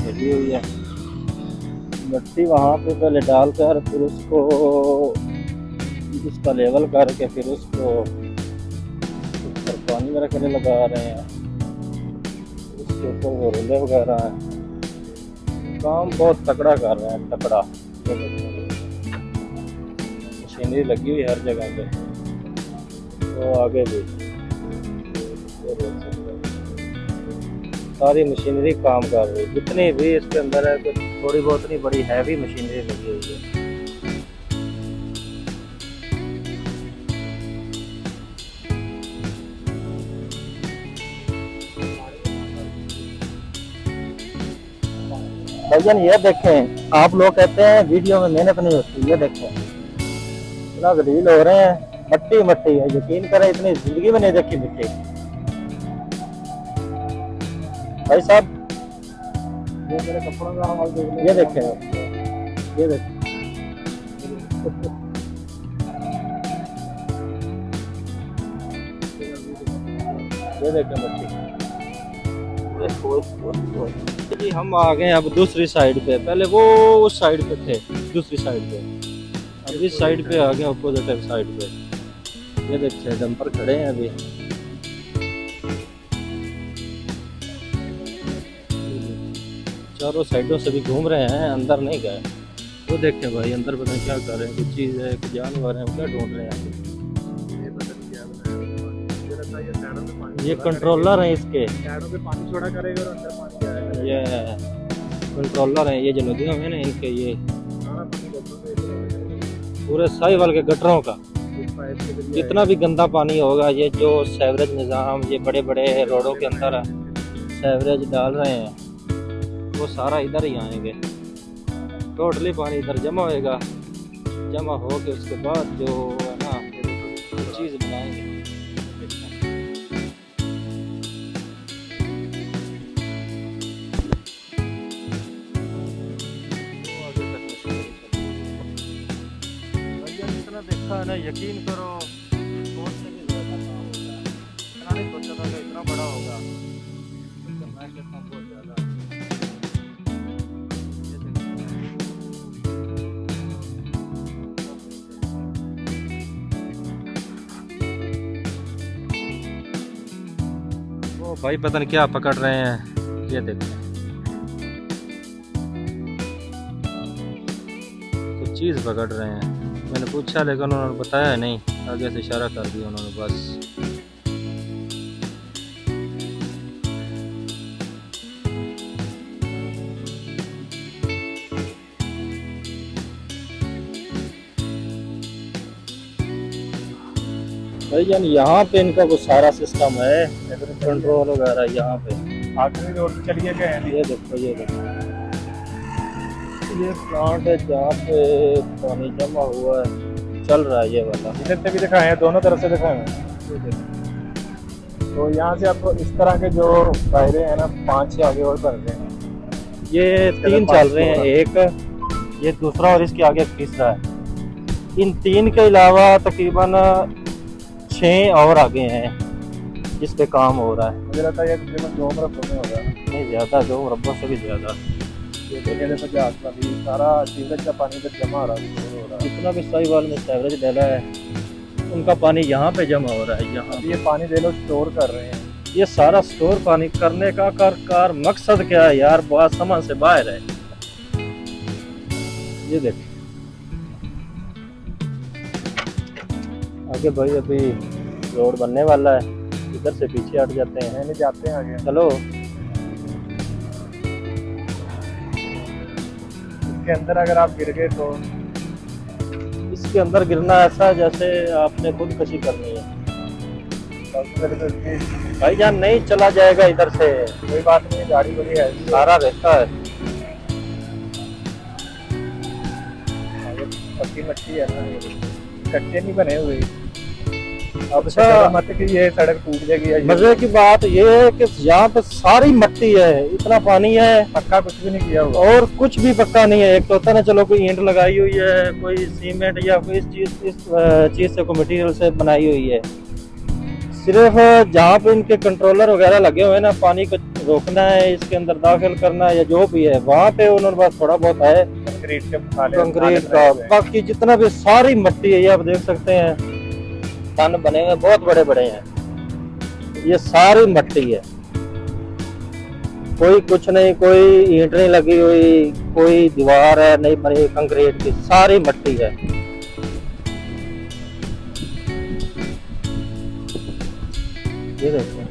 लगी हुई है। मिट्टी वहाँ पे पहले डालकर फिर उसको उसका लेवल करके फिर उसको ऊपर पानी में रखने लगा रहे हैं। उसके ऊपर वो रुले वगैरह हैं। काम बहुत तकड़ा कर रहे हैं, तकड़ा। मशीनरी लगी हुई हर जगह पे, तो आगे भी सारी मशीनरी काम कर रही है। जितनी भी इसके अंदर है, कुछ थोड़ी बहुत नहीं, बड़ी हैवी मशीनरी लगी हुई है। भैया ये देखें, आप लोग कहते हैं वीडियो में मेहनत नहीं होती, ये देखें इतना गलील हो रहे हैं। मट्टी मट्टी है, यकीन करें इतनी जिंदगी में नहीं देखी मिट्टी। भाई साहब ये मेरे कपड़ों का हाल देख, ये देखें, ये देखें ये देखें मट्टी। जी हम आ गए अब दूसरी साइड पे। पहले वो उस साइड पे थे, दूसरी साइड पे, अब इस साइड पे आ गए, अपोजिट साइड पे। ये देखिए डंपर खड़े हैं अभी। चारों साइडों से भी घूम रहे हैं, अंदर नहीं गए। वो देखें भाई अंदर पता नहीं क्या कर रहे हैं, कुछ चीज़ है, कुछ जानवर है, क्या ढूंढ रहे हैं। ये कंट्रोलर है, इसके पे पानी छोड़ा करेगा और अंदर पानी जाएगा। ये कंट्रोलर है, ये जो नदियों में ना इनके, ये पूरे साहिवाल के गटरों का जितना भी गंदा पानी होगा, ये जो सीवरेज निज़ाम, ये बड़े बड़े रोडों के अंदर सीवरेज डाल रहे हैं, वो सारा इधर ही आएंगे। टोटली पानी इधर जमा होएगा, जमा हो के उसके बाद जो है ना चीज़ बनाएंगे। देखा है ना, यकीन करो सोच से भी ज़्यादा काम होगा। इतना नहीं सोचा था कि इतना बड़ा होगा। मैं कहता हूँ बहुत ज़्यादा। वो भाई पता नहीं क्या पकड़ रहे हैं, ये देखते हैं। कुछ चीज़ पकड़ रहे हैं, मैंने पूछा लेकिन उन्होंने बताया नहीं, आगे से इशारा कर दिया उन्होंने बस। भाई जान यहाँ पे इनका वो सारा सिस्टम है, कंट्रोल वगैरह यहाँ पे। आखिरी रोड पे चलिए गए हैं। ये देखो, ये देखो, ये प्लांट है जहाँ पे पानी जमा हुआ है, चल रहा है ये वाला। इधर से भी दिखाए हैं, दोनों तरफ से दिखाए हैं। तो यहाँ से आपको इस तरह के जो दायरे हैं ना, 5-6 आगे और बन रहे हैं। ये 3 चल रहे हैं, एक ये दूसरा और इसके आगे तीसरा है। इन 3 के अलावा तकरीबन 6 और आगे हैं जिस पे काम हो रहा है। मुझे लगता है ये तकरीबन 2 मरबों में होगा, नहीं ज़्यादा, 2 मरबों से भी ज़्यादा। ये देखिए 50 का भी सारा सीवरेज का पानी इधर जमा हो रहा है। जितना भी साहिवाल में सीवरेज डाला है उनका पानी यहाँ पे जमा हो रहा है। यहाँ ये पानी दे लो स्टोर कर रहे हैं। ये सारा स्टोर पानी करने का कार मकसद क्या है यार, बात समझ से बाहर है। ये देख आगे भाई अभी रोड बनने वाला है, इधर से पीछे हट जाते हैं। नहीं जाते हैं आगे, चलो। इसके अंदर अगर आप गिर गए तो इसके अंदर गिरना ऐसा जैसे आपने खुदकशी करनी है। भाई जान नहीं चला जाएगा इधर से, कोई बात नहीं, गाड़ी बड़ी है, सारा रहता है। पक्की मट्टी है ना, कच्चे नहीं बने हुए। अच्छा मत कि ये सड़क टूट जाएगी। मजे की बात ये है कि यहाँ पे सारी मट्टी है, इतना पानी है, पक्का कुछ भी नहीं किया हुआ और कुछ भी पक्का नहीं है। एक तो होता ना चलो कोई ईंट लगाई हुई है, कोई सीमेंट या कोई इस चीज से कोई मटेरियल से बनाई हुई है। सिर्फ जहाँ पे इनके कंट्रोलर वगैरह लगे हुए हैं ना, पानी को रोकना है, इसके अंदर दाखिल करना है या जो भी है, वहाँ पे उन्होंने बस थोड़ा बहुत है कंक्रीट के मसाले कंक्रीट का, बाकी जितना भी सारी मिट्टी है, ये आप देख सकते हैं तन बने हुए बहुत बड़े बड़े हैं, ये सारी मिट्टी है, कोई कुछ नहीं, कोई ईंट नहीं लगी हुई, कोई दीवार है नहीं बनी, कंक्रीट की सारी मिट्टी है। ये देखो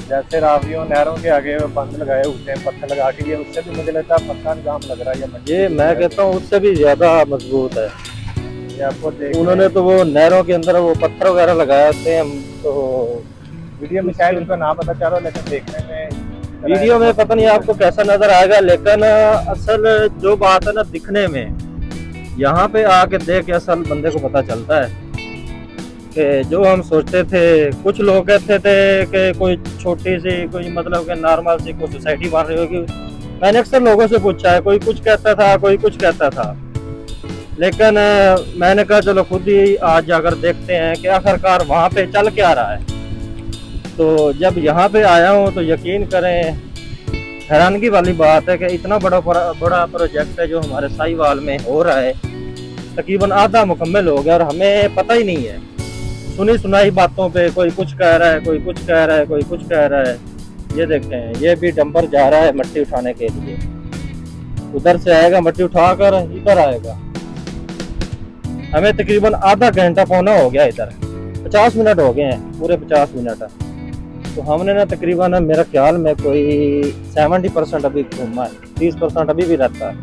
जैसे रावियों नहरों के आगे बंद लगाए होते हैं पत्थर लगा के, ये उससे भी मुझे लगता है पक्का निजाम लग रहा है ये मैं कहता हूँ उससे भी ज्यादा मजबूत है। ये आपको उन्होंने तो वो नहरों के अंदर वो पत्थर वगैरह लगाए होते हैं, तो वीडियो में शायद उनका नाम पता चलो, लेकिन देखने में वीडियो में पता नहीं आपको कैसा नजर आएगा, लेकिन असल जो बात है ना दिखने में, यहाँ पे आके देख के असल बंदे को पता चलता है कि जो हम सोचते थे, कुछ लोग कहते थे कि कोई छोटी सी कोई मतलब कि नॉर्मल सी कोई सोसाइटी बन रही होगी। मैंने अक्सर लोगों से पूछा है, कोई कुछ कहता था, कोई कुछ कहता था, लेकिन मैंने कहा चलो खुद ही आज जाकर देखते हैं कि आखिरकार वहाँ पे चल क्या रहा है। तो जब यहाँ पे आया हूँ तो यकीन करें, हैरानगी वाली बात है कि इतना बड़ा प्रोजेक्ट है जो हमारे साहिवाल में हो रहा है, तकरीबन आधा मुकम्मल हो गया और हमें पता ही नहीं है। सुनी सुनाई बातों पे कोई कुछ कह रहा है, कोई कुछ कह रहा है, कोई कुछ कह रहा है। ये देखते हैं, ये भी डंपर जा रहा है मिट्टी उठाने के लिए, उधर से आएगा मिट्टी उठाकर इधर आएगा। हमें तकरीबन आधा घंटा पौना हो गया, इधर 50 मिनट हो गए हैं, पूरे 50 मिनट। तो हमने ना तकरीबन मेरा ख्याल में कोई 70% अभी घूमा है, 30% अभी भी रहता है।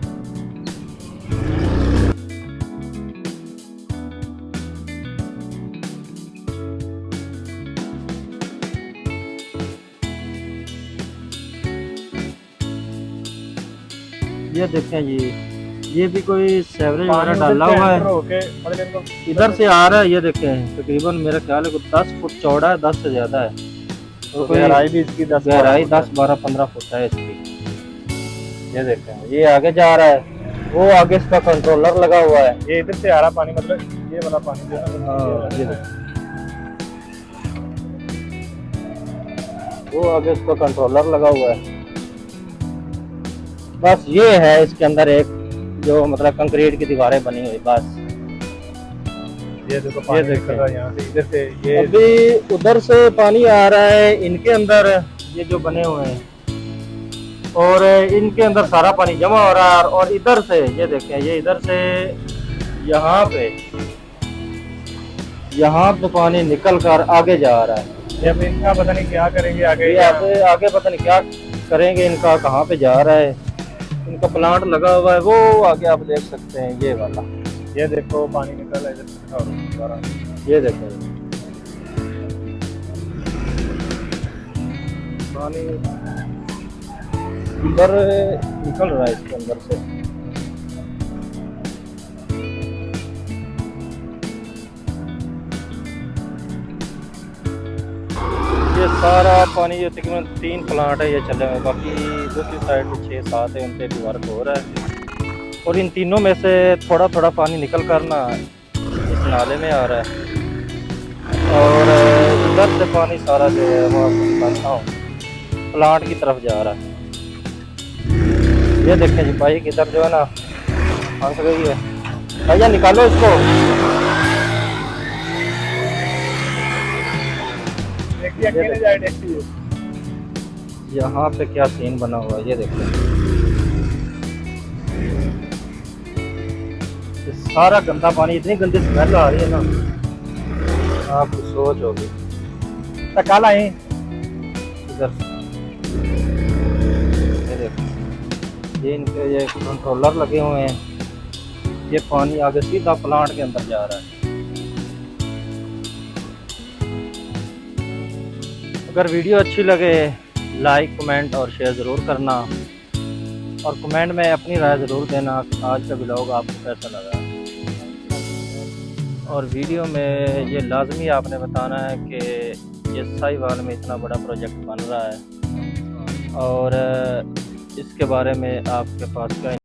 ये देखें जी, ये भी कोई सेवरेज वगैरह डाला हुआ है, इधर से आ रहा है। ये देखें तकरीबन मेरा ख्याल है 10 फुट चौड़ा है, 10 से ज्यादा है, और गहराई भी इसकी 10 गहराई 10-12-15 फुट है इसकी। ये देखें ये आगे जा रहा है, वो आगे इसका कंट्रोलर लगा हुआ है। ये इधर से आ रहा पानी, मतलब ये वाला पानी जो है हाँ, ये देखें वो आगे इसका कंट्रोलर लगा हुआ है। बस ये है इसके अंदर एक जो मतलब कंक्रीट की दीवारें बनी हुई, बस ये देखो पानी निकल रहा है यहाँ से, इधर से ये अभी उधर से पानी आ रहा है इनके अंदर, ये जो बने हुए हैं, और इनके अंदर सारा पानी जमा हो रहा है। और इधर से ये देखें, ये इधर से यहाँ पे पानी निकल कर आगे जा रहा है। ये अब इनका पता नहीं क्या करेंगे आगे, ये आगे पता नहीं क्या करेंगे, इनका कहाँ पे जा रहा है। इनका प्लांट लगा हुआ है वो आगे आप देख सकते हैं, ये वाला। ये देखो पानी निकल रहा है इधर से, ये देखो पानी इधर निकल रहा है इसके अंदर से। ये सारा पानी, ये तकरीबन 3 प्लांट है ये चले हुए, बाकी दूसरी साइड में 6-7 है, उनपे भी वर्क हो रहा है। और इन तीनों में से थोड़ा थोड़ा पानी निकल कर ना इस नाले में आ रहा है, और इधर से पानी सारा जो है वो निकालता हूँ प्लांट की तरफ जा रहा है। ये देखें जी बाइक इधर जो है ना फंस गई है, भैया निकालो इसको। यहाँ पे क्या सीन बना हुआ है ये देखो, सारा गंदा पानी, इतनी गंदी स्मेल आ रही है ना, आपको सोच होगी। काला है इधर ये देखो, ये इनके ये कंट्रोलर लगे हुए हैं, ये पानी आगे सीधा प्लांट के अंदर जा रहा है। अगर वीडियो अच्छी लगे लाइक कमेंट और शेयर ज़रूर करना, और कमेंट में अपनी राय ज़रूर देना कि आज का व्लॉग आपको कैसा लगा। और वीडियो में ये लाजमी आपने बताना है कि ये साहिवाल में इतना बड़ा प्रोजेक्ट बन रहा है और इसके बारे में आपके पास क्या